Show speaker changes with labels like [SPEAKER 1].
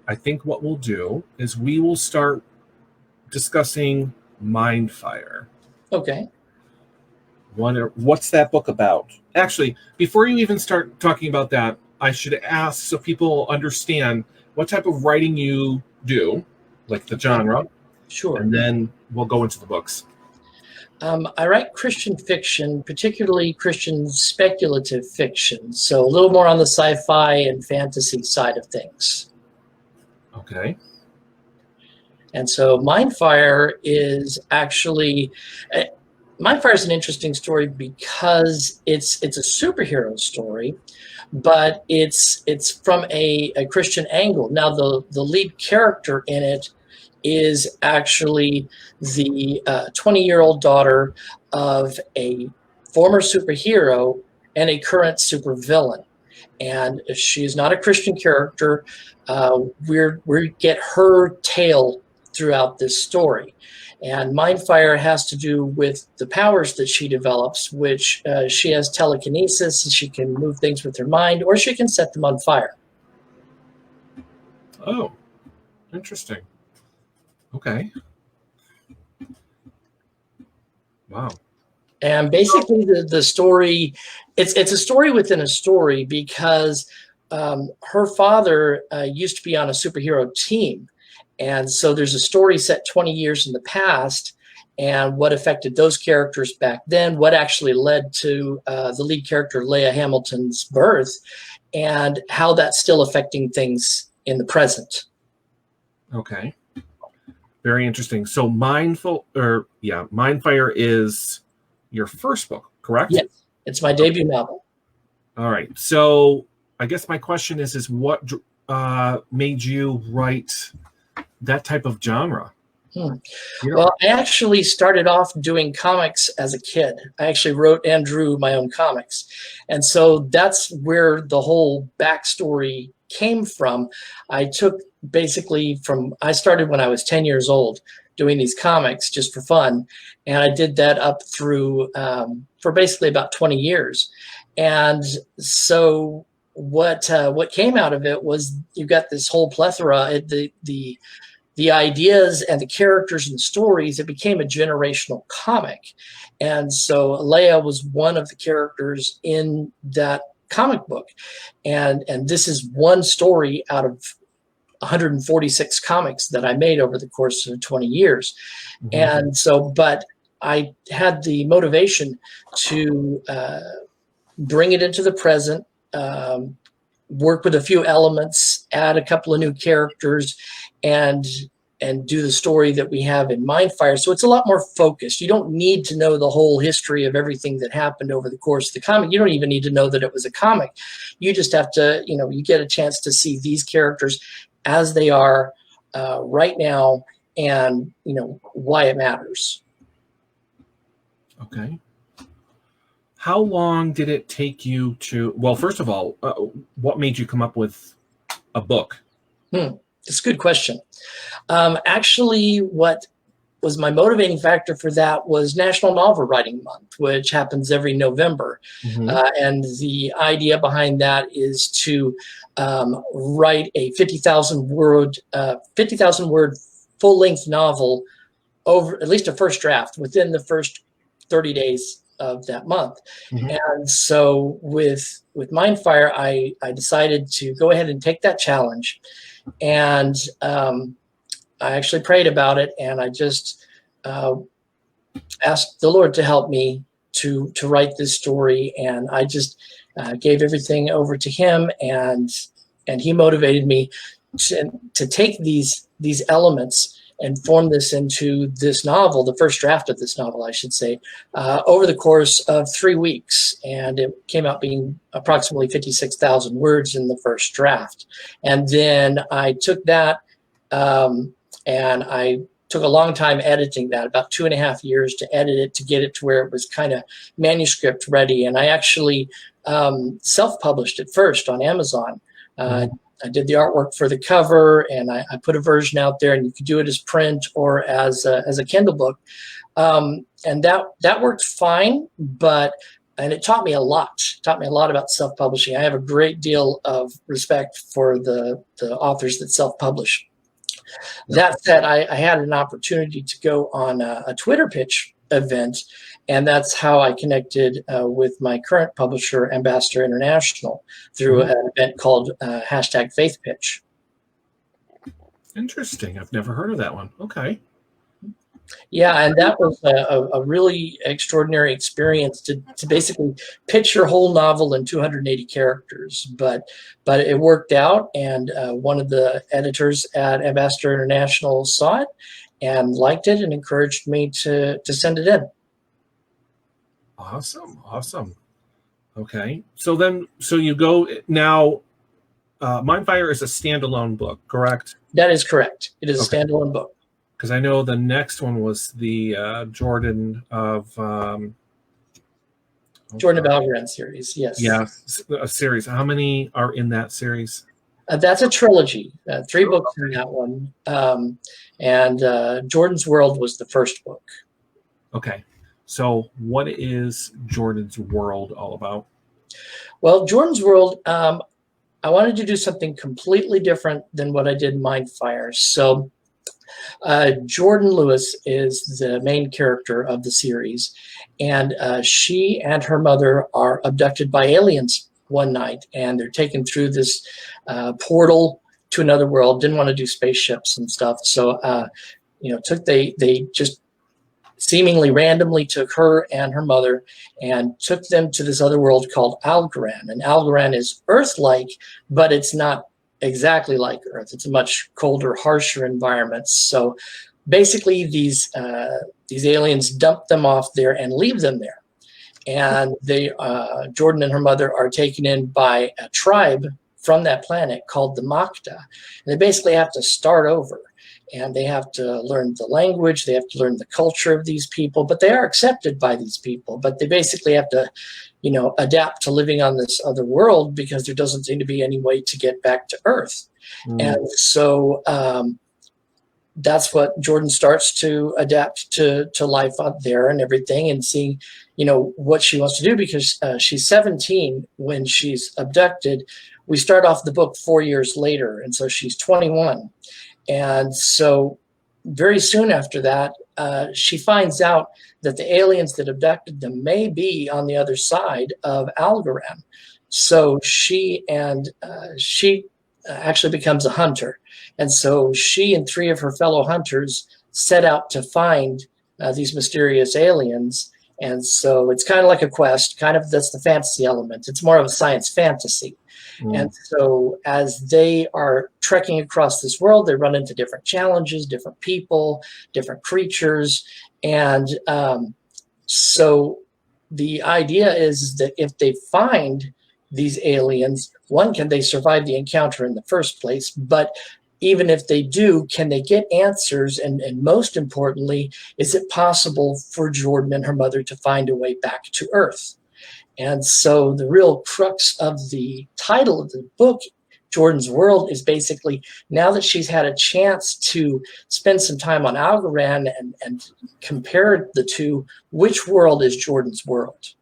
[SPEAKER 1] I think what we'll do is we will start discussing Mindfire.
[SPEAKER 2] Okay.
[SPEAKER 1] What's that book about? Actually, before you even start talking about that, I should ask so people understand what type of writing you do, like the genre.
[SPEAKER 2] Sure.
[SPEAKER 1] And then we'll go into the books.
[SPEAKER 2] I write Christian fiction, particularly Christian speculative fiction, so a little more on the sci-fi and fantasy side of things.
[SPEAKER 1] Okay.
[SPEAKER 2] And so Mindfire is actually... Mindfire is an interesting story because it's a superhero story, but it's from a Christian angle. Now, the lead character in it is actually the 20-year-old daughter of a former superhero and a current supervillain. And she is not a Christian character. We get her tale throughout this story. And Mindfire has to do with the powers that she develops, which she has telekinesis, and she can move things with her mind, or she can set them on fire.
[SPEAKER 1] Oh, interesting. Okay. Wow.
[SPEAKER 2] And basically the story, it's a story within a story because her father used to be on a superhero team. And so there's a story set 20 years in the past and what affected those characters back then, what actually led to the lead character, Leah Hamilton's birth, and how that's still affecting things in the present.
[SPEAKER 1] Okay. Very interesting. So Mindfire is your first book, correct?
[SPEAKER 2] Yes, it's my debut novel.
[SPEAKER 1] All right. So I guess my question is what made you write that type of genre?
[SPEAKER 2] Well, I actually started off doing comics as a kid. I actually wrote and drew my own comics. And so that's where the whole backstory came from. I took basically I started when I was 10 years old doing these comics just for fun. And I did that up through for basically about 20 years. And so what came out of it was you got this whole plethora, the ideas and the characters and stories. It became a generational comic. And so Leia was one of the characters in that comic book. And this is one story out of 146 comics that I made over the course of 20 years. Mm-hmm. And so, but I had the motivation to bring it into the present, work with a few elements, add a couple of new characters, and do the story that we have in Mindfire. So it's a lot more focused. You don't need to know the whole history of everything that happened over the course of the comic. You don't even need to know that it was a comic. You just have to, you get a chance to see these characters as they are right now, and why it matters.
[SPEAKER 1] Okay. How long did it take you to, well, first of all, what made you come up with a book?
[SPEAKER 2] It's a good question. Actually, what was my motivating factor for that was National Novel Writing Month, which happens every November. Mm-hmm. And the idea behind that is to write a 50,000 word full-length novel, over at least a first draft, within the first 30 days of that month. Mm-hmm. And so with Mindfire, I decided to go ahead and take that challenge. And I actually prayed about it, and I just asked the Lord to help me to write this story. And I just gave everything over to Him, and He motivated me to take these elements and form this into this novel, the first draft of this novel, I should say, over the course of 3 weeks. And it came out being approximately 56,000 words in the first draft. And then I took that and I took a long time editing that, about 2.5 years to edit it, to get it to where it was kind of manuscript ready. And I actually self-published it first on Amazon. I did the artwork for the cover, and I put a version out there, and you could do it as print or as a Kindle book. And that worked fine, but and it taught me a lot. It taught me a lot about self-publishing. I have a great deal of respect for the authors that self-publish. That said, I had an opportunity to go on a Twitter pitch event, and that's how I connected with my current publisher, Ambassador International, through an event called #FaithPitch.
[SPEAKER 1] Interesting. I've never heard of that one. Okay.
[SPEAKER 2] Yeah, and that was a really extraordinary experience to basically pitch your whole novel in 280 characters. But it worked out, and one of the editors at Ambassador International saw it and liked it and encouraged me to send it in.
[SPEAKER 1] Awesome. Okay. So you go now. Mindfire is a standalone book, correct?
[SPEAKER 2] That is correct. It is a standalone book.
[SPEAKER 1] Because I know the next one was the Jordan of
[SPEAKER 2] Algoran series. Yes.
[SPEAKER 1] Yeah, a series. How many are in that series?
[SPEAKER 2] That's a trilogy. 3 books in that one. And Jordan's World was the first book.
[SPEAKER 1] Okay. So what is Jordan's World all about?
[SPEAKER 2] Well, Jordan's World, I wanted to do something completely different than what I did in Mindfire. So Jordan Lewis is the main character of the series, and she and her mother are abducted by aliens one night, and they're taken through this portal to another world. Didn't want to do spaceships and stuff, so they just seemingly randomly took her and her mother and took them to this other world called Algoran. And Algoran is Earth-like, but it's not exactly like Earth. It's a much colder, harsher environment. So basically these aliens dump them off there and leave them there. And Jordan and her mother are taken in by a tribe from that planet called the Makta. And they basically have to start over. And they have to learn the language, they have to learn the culture of these people, but they are accepted by these people. But they basically have to, adapt to living on this other world because there doesn't seem to be any way to get back to Earth. And so that's what Jordan starts to adapt to life out there and everything, and seeing, what she wants to do, because she's 17 when she's abducted. We start off the book 4 years later, and so she's 21. And so very soon after that, she finds out that the aliens that abducted them may be on the other side of Algoran. So she actually becomes a hunter. And so she and 3 of her fellow hunters set out to find these mysterious aliens. And so it's kind of like a quest, that's the fantasy element. It's more of a science fantasy. And so as they are trekking across this world, they run into different challenges, different people, different creatures. And so the idea is that if they find these aliens, one, can they survive the encounter in the first place? But even if they do, can they get answers? And most importantly, is it possible for Jordan and her mother to find a way back to Earth? And so the real crux of the title of the book, Jordan's World, is basically, now that she's had a chance to spend some time on Algoran and compare the two, which world is Jordan's world?